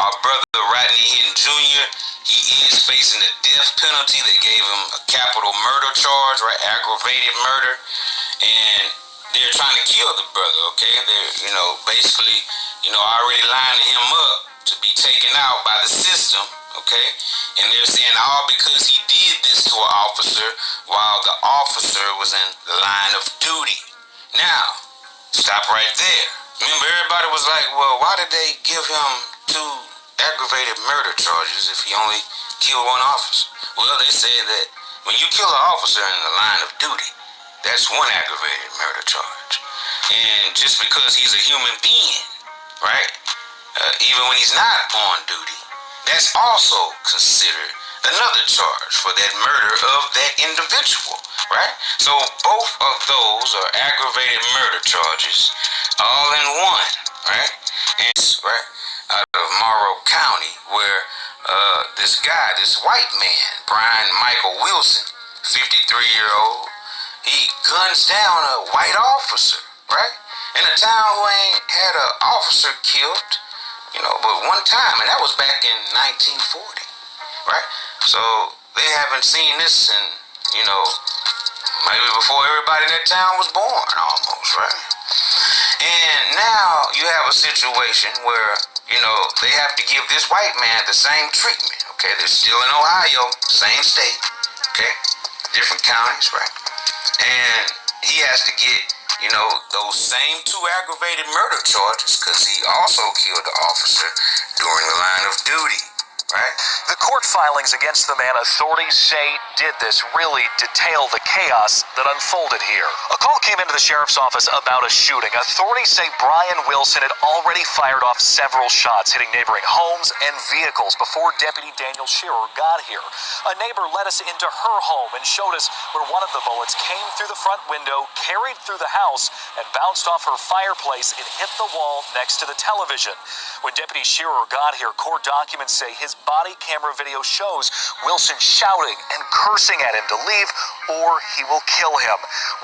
Our brother Rodney Hinton Jr., he is facing the death penalty. They gave him a capital murder charge, right? Aggravated murder. And they're trying to kill the brother, okay? They're, basically, already lining him up to be taken out by the system, okay? And they're saying all because he did this to an officer while the officer was in the line of duty. Now, stop right there. Remember, everybody was like, well, why did they give him 2 aggravated murder charges if he only killed 1 officer? Well, they say that when you kill an officer in the line of duty, that's 1 aggravated murder charge. And just because he's a human being, right, even when he's not on duty, that's also considered another charge for that murder of that individual, right? So both of those are aggravated murder charges, all in one, right? And right out of Morrow County, where this white man, Brian Michael Wilson, 53-year-old, he guns down a white officer, right? In a town who ain't had an officer killed, but one time, and that was back in 1940, right? So they haven't seen this in, maybe before everybody in that town was born, almost, right? And now you have a situation where, they have to give this white man the same treatment, okay? They're still in Ohio, same state, okay? Different counties, right? And he has to get, those same 2 aggravated murder charges because he also killed the officer during the line of duty, right? The court filings against the man authorities say did this really detail the chaos that unfolded here. A call came into the sheriff's office about a shooting. Authorities say Brian Wilson had already fired off several shots, hitting neighboring homes and vehicles before Deputy Daniel Shearer got here. A neighbor led us into her home and showed us where one of the bullets came through the front window, carried through the house, and bounced off her fireplace and hit the wall next to the television. When Deputy Shearer got here, court documents say his body camera video shows Wilson shouting and cursing at him to leave or he will kill him.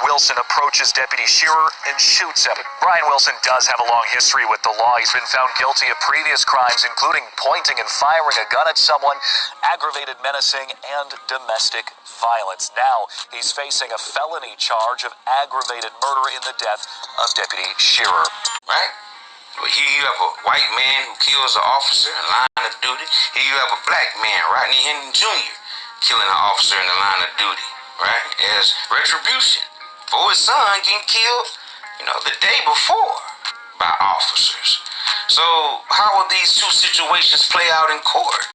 Wilson approaches Deputy Shearer and shoots him. Brian Wilson does have a long history with the law. He's been found guilty of previous crimes, including pointing and firing a gun at someone, aggravated menacing, and domestic violence. Now he's facing a felony charge of aggravated murder in the death of Deputy Shearer. Right? Here you have a white man who kills an officer in line of duty. Here you have a black man, Rodney Hinton Jr., killing an officer in the line of duty, right? As retribution for his son getting killed, the day before by officers. So how will these 2 situations play out in court?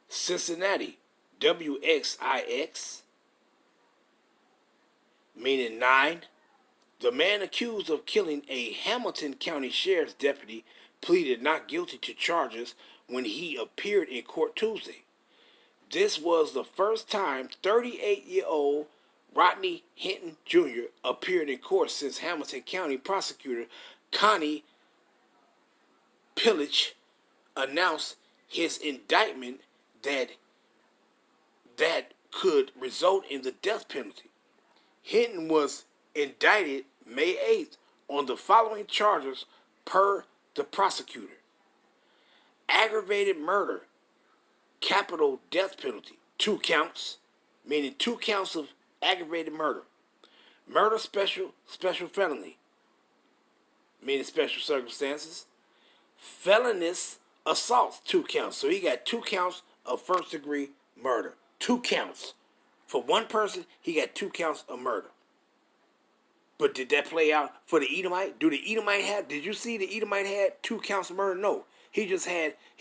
Cincinnati, WXIX, meaning 9. The man accused of killing a Hamilton County Sheriff's deputy pleaded not guilty to charges when he appeared in court Tuesday. This was the first time 38-year-old Rodney Hinton Jr. appeared in court since Hamilton County Prosecutor Connie Pillich announced his indictment that could result in the death penalty. Hinton was indicted May 8th on the following charges per the prosecutor: aggravated murder, capital death penalty, 2 counts, meaning 2 counts of aggravated murder; murder special felony, meaning special circumstances; felonious assault, 2 counts. So he got 2 counts of first degree murder. 2 counts. For one person, he got 2 counts of murder. But did that play out for the Edomite? Did you see the Edomite had 2 counts of murder? No. He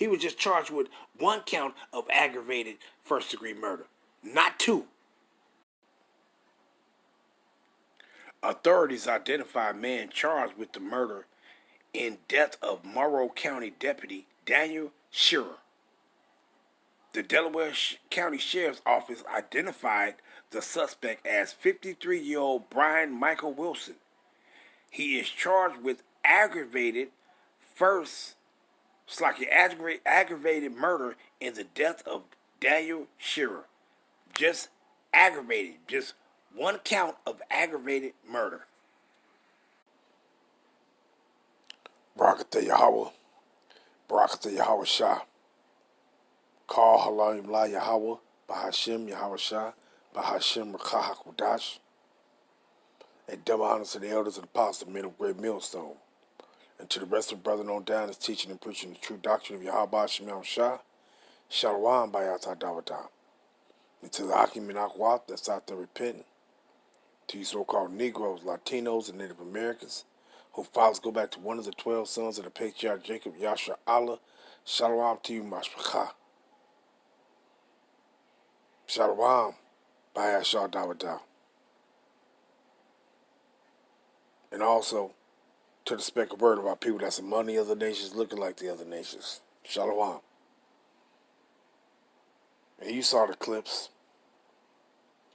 was just charged with 1 count of aggravated first degree murder, not 2. Authorities identified a man charged with the murder and death of Morrow County Deputy Daniel Shearer. The Delaware County Sheriff's Office identified the suspect as 53-year-old Brian Michael Wilson. He is charged with aggravated murder in the death of Daniel Shearer. Just aggravated, just 1 count of aggravated murder. Barakatah Yahweh, Barakatah Yahweh Shah, Call Halayim La Yahweh, Bahashem Yahweh Shah, Bahashem Rakah HaKodash, and double honors to the elders and apostles, men of great millstone, and to the rest of the brethren on down is teaching and preaching the true doctrine of Yahweh Hashem Yahweh Shah, Shalom Bayat Dawatah, and to the Hakim and Akwat that's out there repenting, to you so-called Negroes, Latinos, and Native Americans, whose fathers go back to one of the 12 sons of the patriarch Jacob, Yasha Allah, Shalom to you, Mashpachah. Shalom, Bayat Shah Dawatah. And also, to the speckled word about people that's among the other nations looking like the other nations. Shalom. And you saw the clips.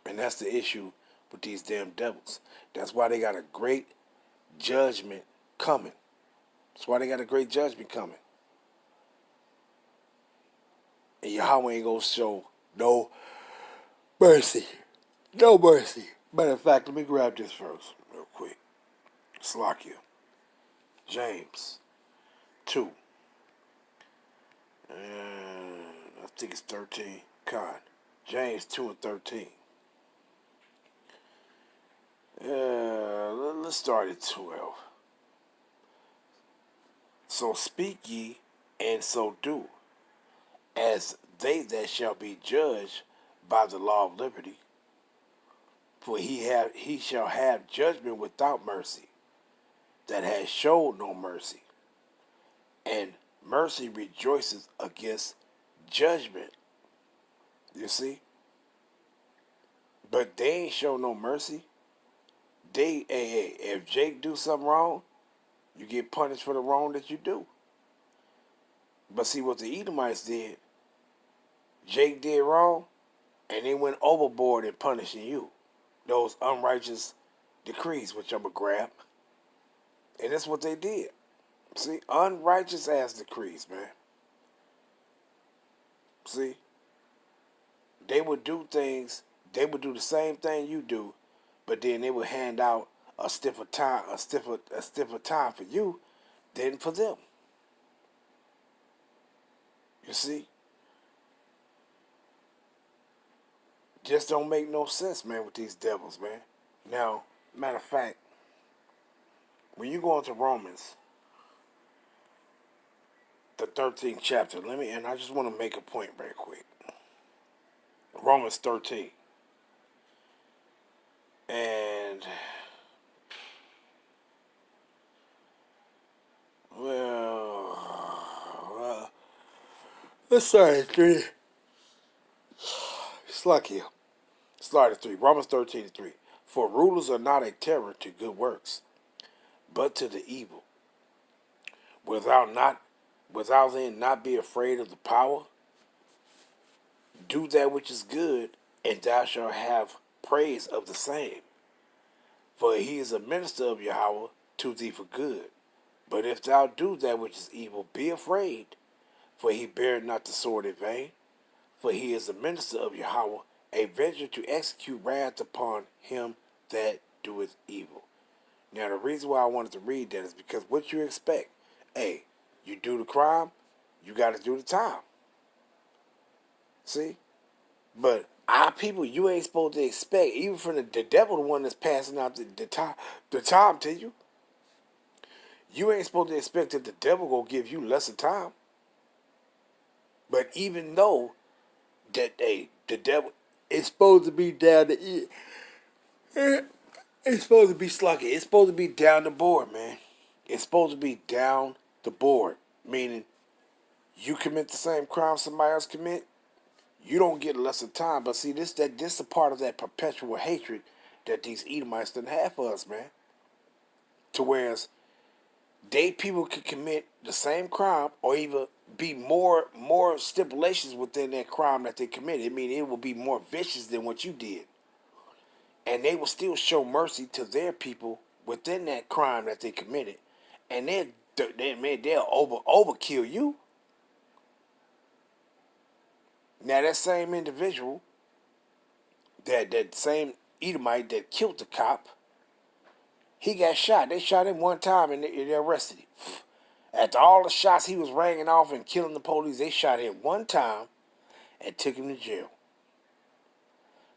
And that's the issue with these damn devils. That's why they got a great judgment coming. That's why they got a great judgment coming. And Yahweh ain't gonna show no mercy. No mercy. Matter of fact, let me grab this first, real quick. Slakia. James 2. And I think it's 13. Con. James 2 and 13. Let's start at 12. So speak ye, and so do, as they that shall be judged by the law of liberty. For he shall have judgment without mercy, that has showed no mercy. And mercy rejoices against judgment. You see? But they ain't show no mercy. If Jake do something wrong, you get punished for the wrong that you do. But see what the Edomites did, Jake did wrong, and they went overboard in punishing you. Those unrighteous decrees, which I'm going to grab. And that's what they did. See, unrighteous ass decrees, man. See, they would do things, they would do the same thing you do, but then they would hand out a stiffer time for you than for them. You see? Just don't make no sense, man, with these devils, man. Now, matter of fact, when you go into Romans, the 13th chapter, and I just want to make a point very quick. Romans 13. And, well, let's start at 3. Slucky. Start at 3. Romans 13 and 3. For rulers are not a terror to good works, but to the evil. Without then not be afraid of the power. Do that which is good, and thou shalt have praise of the same. For he is a minister of Yahweh to thee for good. But if thou do that which is evil, be afraid, for he beareth not the sword in vain. For he is a minister of Yahweh, a avenger to execute wrath upon him that doeth evil. Now the reason why I wanted to read that is because what you expect, hey, you do the crime, you got to do the time. See? But our people, you ain't supposed to expect, even from the devil, the one that's passing out the time to you. You ain't supposed to expect that the devil gonna give you lesser time. But even though that the devil is supposed to be down to eat, it's supposed to be sluggy. It's supposed to be down the board, man. It's supposed to be down the board, meaning you commit the same crime somebody else commit, you don't get lesser time. But see, this is a part of that perpetual hatred that these Edomites done have for us, man. To whereas people could commit the same crime or even be more stipulations within that crime that they committed. I mean, it will be more vicious than what you did. And they will still show mercy to their people within that crime that they committed. And they'll overkill you. Now that same individual, that same Edomite that killed the cop, he got shot. They shot him one time and they arrested him. After all the shots he was ringing off and killing the police, they shot him one time and took him to jail.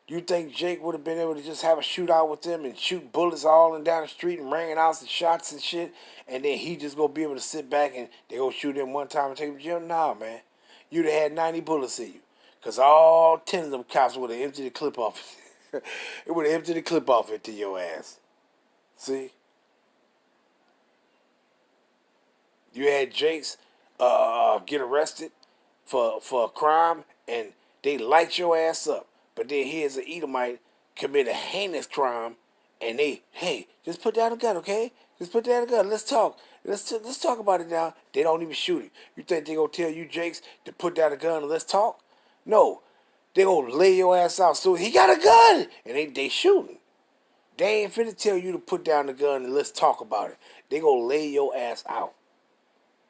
You think Jake would have been able to just have a shootout with them and shoot bullets all and down the street and ringing out some shots and shit, and then he just gonna be able to sit back and they go shoot him one time and take him to jail? Nah, man. You'd have had 90 bullets in you. Because all 10 of them cops would have emptied the clip off. It would have emptied the clip off into your ass. See? You had Jakes get arrested for a crime, and they light your ass up. But then here's an Edomite commit a heinous crime, and hey, just put down the gun, okay? Just put down the gun. Let's talk. Let's talk about it now. They don't even shoot him. You think they gonna tell you, Jakes, to put down the gun and let's talk? No, they gonna lay your ass out. So he got a gun, and they shooting. They ain't finna tell you to put down the gun and let's talk about it. They gonna lay your ass out.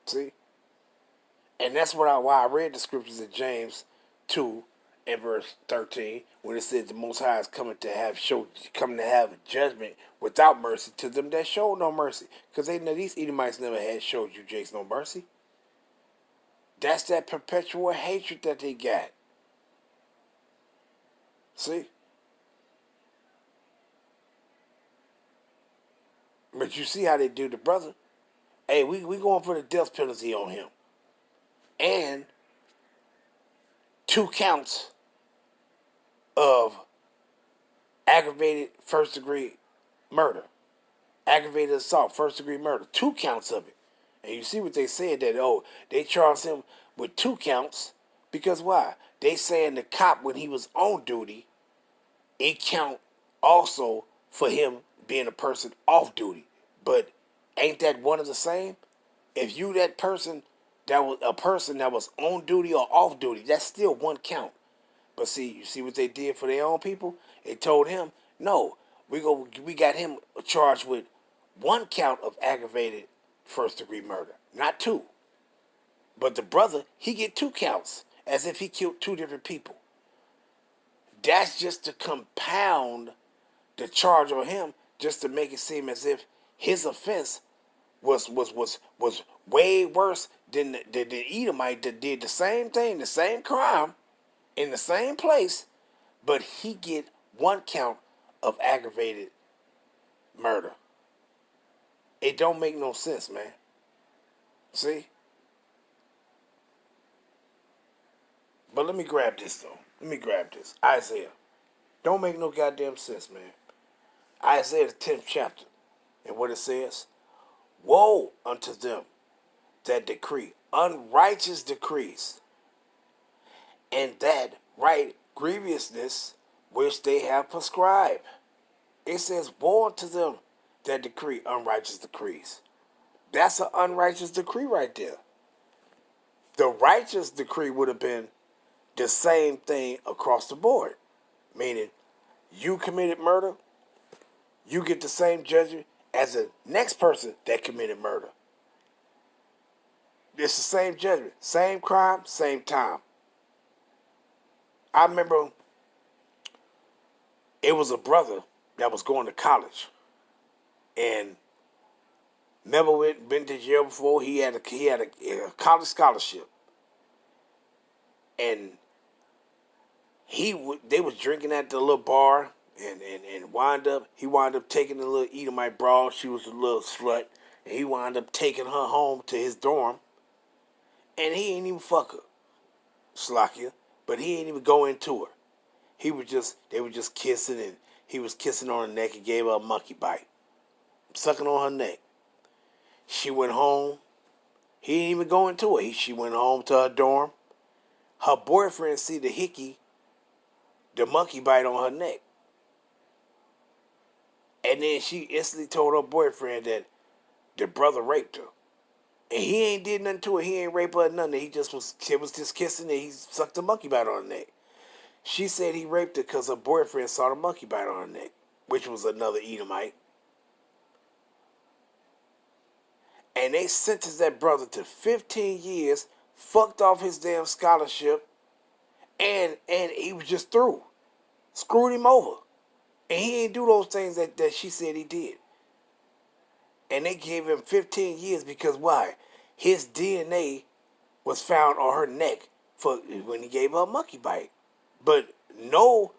See? And that's why I read the scriptures in James 2 and verse 13, when it says the Most High is coming to have judgment without mercy to them that show no mercy. Because these Edomites never had showed you Jakes no mercy. That's that perpetual hatred that they got. See? But you see how they do the brother. Hey, we going for the death penalty on him. And 2 counts of aggravated first-degree murder. Aggravated assault, first-degree murder. 2 counts of it. And you see what they said, that, they charged him with 2 counts. Because why? They saying the cop, when he was on duty, it count also for him being a person off duty. But ain't that one of the same? If you that person that was on duty or off duty, that's still 1 count. But you see what they did for their own people? They told him, no, we got him charged with 1 count of aggravated first-degree murder, not 2. But the brother, he get 2 counts, as if he killed 2 different people. That's just to compound the charge on him, just to make it seem as if his offense was way worse than the Edomite that did the same thing, the same crime, in the same place, but he get 1 count of aggravated murder. It don't make no sense, man. See? But let me grab this, though. Let me grab this. Isaiah. Don't make no goddamn sense, man. Isaiah, the 10th chapter. And what it says, woe unto them that decree unrighteous decrees, and that right grievousness which they have prescribed. It says, woe unto them that decree unrighteous decrees. That's an unrighteous decree right there. The righteous decree would have been the same thing across the board. Meaning, you committed murder, you get the same judgment as the next person that committed murder. It's the same judgment, same crime, same time. I remember it was a brother that was going to college and never been to jail before. He had a college scholarship, and they was drinking at the little bar, and he wound up taking the little Edomite broad. She was a little slut, and he wound up taking her home to his dorm, and he ain't even fuck her, Slakia, but he ain't even go into her. They were just kissing, and he was kissing on her neck and gave her a monkey bite, sucking on her neck. She went home. He didn't even go into her. She went home to her dorm. Her boyfriend see the monkey bite on her neck. And then she instantly told her boyfriend that the brother raped her. And he ain't did nothing to her. He ain't raped her or nothing. He was just kissing and he sucked the monkey bite on her neck. She said he raped her because her boyfriend saw the monkey bite on her neck, which was another Edomite. And they sentenced that brother to 15 years, fucked off his damn scholarship, and he was just through. Screwed him over. And he ain't do those things that she said he did. And they gave him 15 years because why? his DNA was found on her neck for when he gave her a monkey bite. But no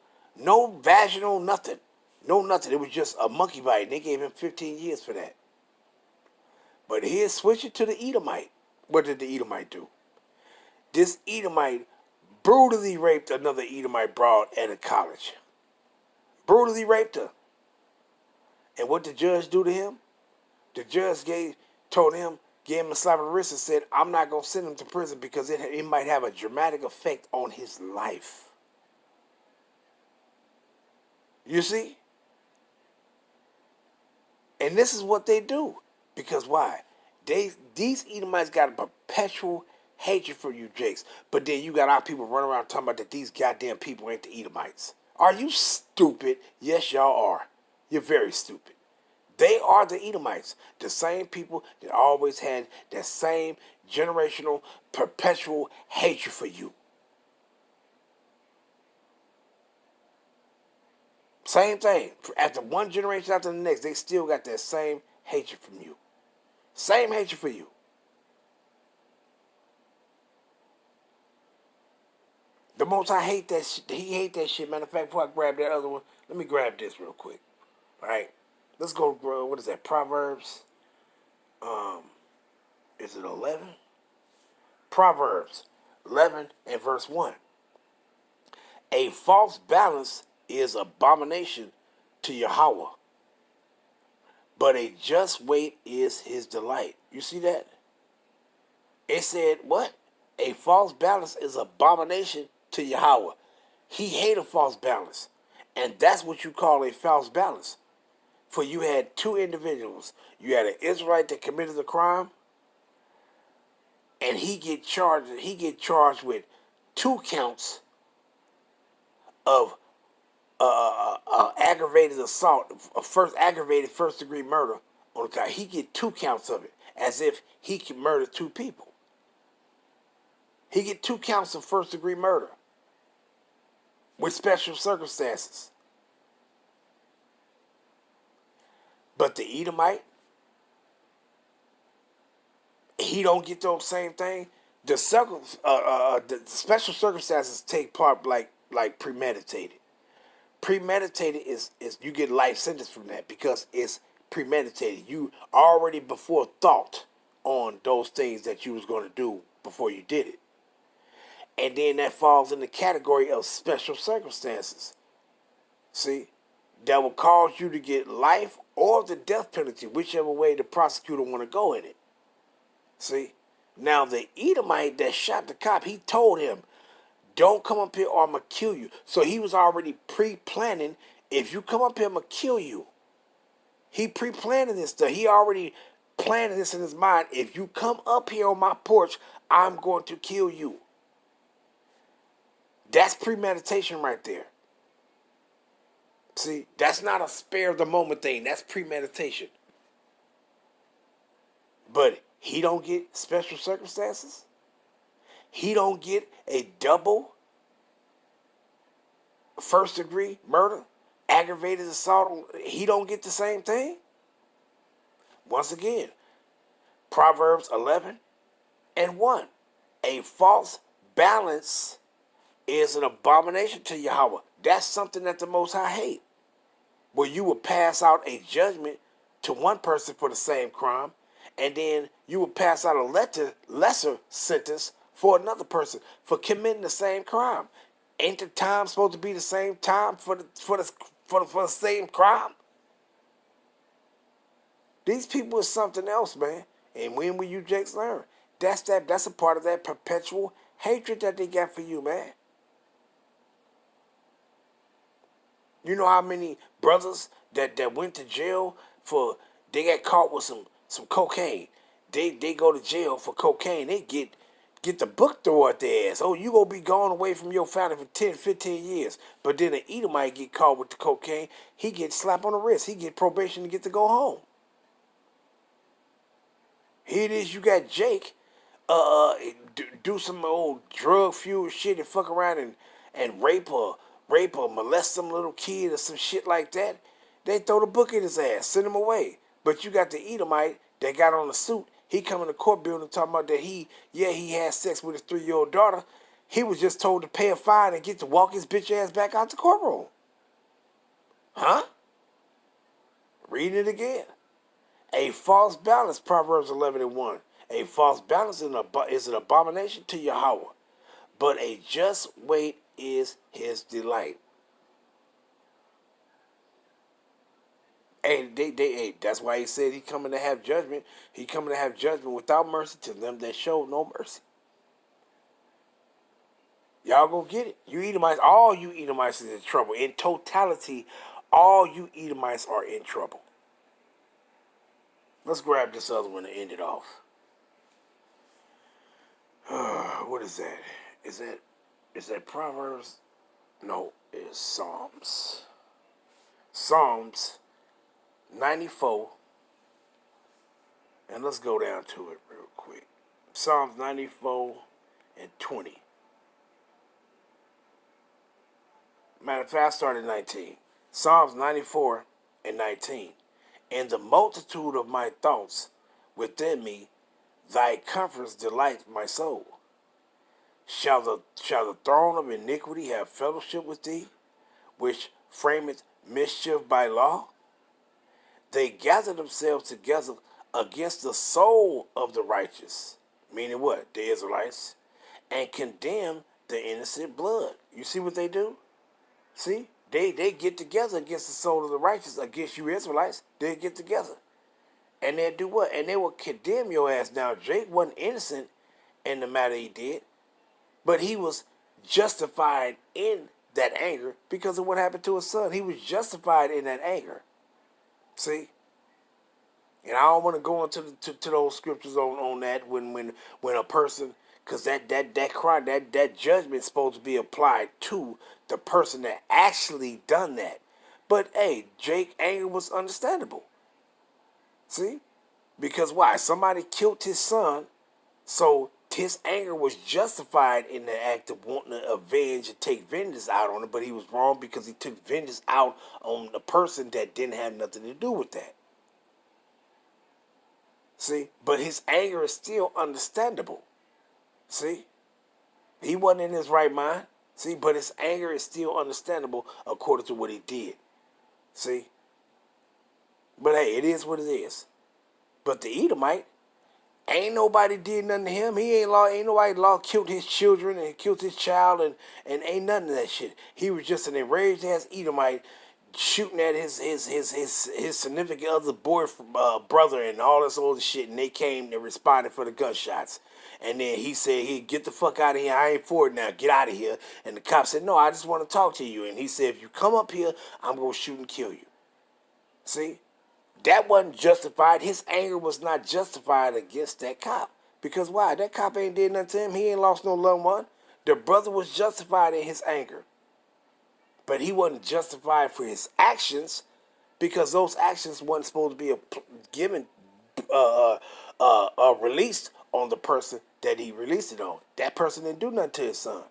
vaginal nothing. No nothing. It was just a monkey bite. And they gave him 15 years for that. But here's switching to the Edomite. What did the Edomite do? This Edomite brutally raped another Edomite broad at a college. Brutally raped her. And what did the judge do to him? The judge gave him a slap on the wrist and said, I'm not going to send him to prison because it might have a dramatic effect on his life. You see? And this is what they do. Because why? These Edomites got a perpetual hatred for you, Jakes. But then you got our people running around talking about that these goddamn people ain't the Edomites. Are you stupid? Yes, y'all are. You're very stupid. They are the Edomites, the same people that always had that same generational, perpetual hatred for you. Same thing. After one generation after the next, they still got that same hatred from you. Same hatred for you. The most I hate that shit. He hate that shit. Matter of fact, before I grab that other one, let me grab this real quick. All right. Let's go, what is that, Proverbs? Is it 11? Proverbs 11 and verse 1. A false balance is abomination to Yahweh, but a just weight is his delight. You see that? It said, what? A false balance is abomination to Yahweh. He hated a false balance. And that's what you call a false balance. For you had two individuals. You had an Israelite that committed a crime, and he get charged with 2 counts of aggravated assault, aggravated first degree murder on a guy. He get 2 counts of it, as if he can murder 2 people. He get 2 counts of first degree murder with special circumstances. But the Edomite, he don't get those same thing. The special circumstances take part like premeditated. Premeditated is you get life sentence from that because it's premeditated. You already before thought on those things that you was going to do before you did it. And then that falls in the category of special circumstances. See? That will cause you to get life or the death penalty, whichever way the prosecutor want to go in it. See? Now, the Edomite that shot the cop, he told him, don't come up here or I'm going to kill you. So he was already pre-planning, if you come up here, I'm going to kill you. He pre-planned this stuff. He already planned this in his mind. If you come up here on my porch, I'm going to kill you. That's premeditation right there. See, that's not a spare the moment thing. That's premeditation. But he don't get special circumstances. He don't get a double first degree murder, aggravated assault. He don't get the same thing. Once again, Proverbs 11 and 1. A false balance is an abomination to Yahweh. That's something that the Most High hate. Where you will pass out a judgment to one person for the same crime, and then you will pass out a lesser sentence for another person for committing the same crime. Ain't the time supposed to be the same time for the same crime? These people is something else, man. And when will you Jakes learn? That's a part of that perpetual hatred that they got for you, man. You know how many brothers that went to jail for, they got caught with some cocaine. They go to jail for cocaine. They get the book thrown at their ass. Oh, you gonna be gone away from your family for 10, 15 years. But then an Edomite get caught with the cocaine. He gets slapped on the wrist. He get probation to get to go home. Here it is, you got Jake do some old drug-fueled shit and fuck around and rape or molest some little kid or some shit like that. They throw the book in his ass, send him away. But you got the Edomite that got on the suit. he come in the court building talking about that he had sex with his 3-year-old daughter. He was just told to pay a fine and get to walk his bitch ass back out the courtroom. Huh? Reading it again. A false balance, Proverbs 11:1. A false balance is an abomination to Yahweh, but a just weight is his delight. Hey, that's why he said he coming to have judgment. He coming to have judgment without mercy to them that show no mercy. Y'all go get it. You Edomites, all you Edomites is in trouble. In totality, all you Edomites are in trouble. Let's grab this other one to end it off. What is that? Is that Proverbs? No, it's Psalms. Psalms 94. And let's go down to it real quick. Psalms 94:20. Matter of fact, I started 19. Psalms 94:19. In the multitude of my thoughts within me, thy comforts delight my soul. Shall the throne of iniquity have fellowship with thee, which frameth mischief by law? They gather themselves together against the soul of the righteous, meaning what? The Israelites, and condemn the innocent blood. You see what they do? See? They get together against the soul of the righteous, against you Israelites. They get together. And they'll do what? And they will condemn your ass. Now, Jake wasn't innocent in the matter he did, but he was justified in that anger because of what happened to his son. He was justified in that anger. See? And I don't want to go into to those scriptures on that when a person, because that crime, that judgment is supposed to be applied to the person that actually done that. But hey, Jake's anger was understandable. See? Because why? Somebody killed his son, so his anger was justified in the act of wanting to avenge and take vengeance out on it, but he was wrong because he took vengeance out on the person that didn't have nothing to do with that. See? But his anger is still understandable. See? He wasn't in his right mind. See? But his anger is still understandable according to what he did. See? But hey, it is what it is. But the Edomite, ain't nobody did nothing to him. Ain't nobody killed his children and killed his child and ain't nothing of that shit. He was just an enraged ass Edomite shooting at his significant other brother and all this other shit, and they came and responded for the gunshots. And then he said, "Hey, get the fuck out of here. I ain't for it now. Get out of here." And the cop said, "No, I just want to talk to you." And he said, "If you come up here, I'm going to shoot and kill you." See? That wasn't justified. His anger was not justified against that cop. Because why? That cop ain't did nothing to him. He ain't lost no loved one. The brother was justified in his anger. But he wasn't justified for his actions because those actions wasn't supposed to be released on the person that he released it on. That person didn't do nothing to his son.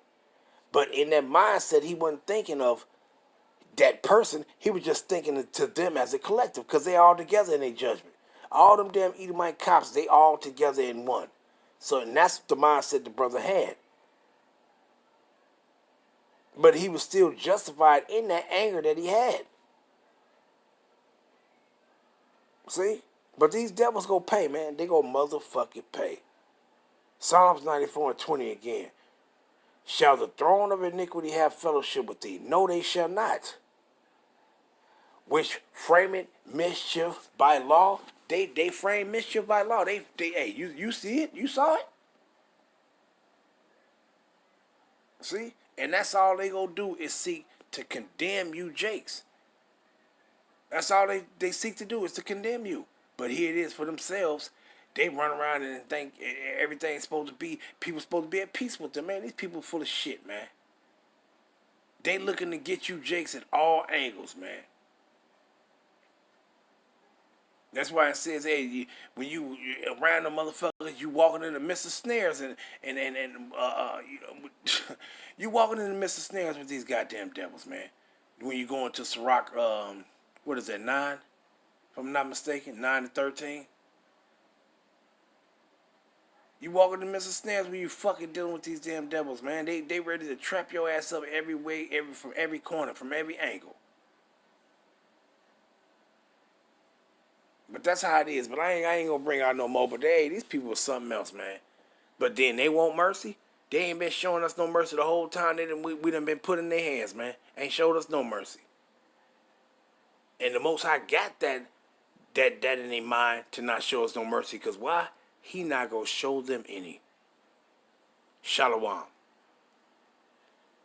But in that mindset, he wasn't thinking of that person. He was just thinking to them as a collective because they all together in their judgment. All them damn Edomite cops, they all together in one. So and that's the mindset the brother had. But he was still justified in that anger that he had. See? But these devils go pay, man. They go motherfucking pay. Psalms 94:20 again. Shall the throne of iniquity have fellowship with thee? No, they shall not. Which frameth mischief by law. They frame mischief by law. Hey, you see it? You saw it? See? And that's all they gonna do is seek to condemn you Jakes. That's all they seek to do is to condemn you. But here it is for themselves. They run around and think everything's supposed to be, people supposed to be at peace with them, man. These people full of shit, man. They looking to get you Jakes at all angles, man. That's why it says, hey, when you around the motherfuckers, you walking in the midst of snares you walking in the midst of snares with these goddamn devils, man. When you go into Sirach, what is that, 9? If I'm not mistaken, 9 to 13. You walk into Mr. Snares where you fucking dealing with these damn devils, man. They ready to trap your ass up every way, from every corner, from every angle. But that's how it is. But I ain't gonna bring out no more. But hey, these people are something else, man. But then they want mercy. They ain't been showing us no mercy the whole time. We done been put in their hands, man. Ain't showed us no mercy. And the Most High got that in their mind to not show us no mercy. Because why? He not gonna show them any. Shalom.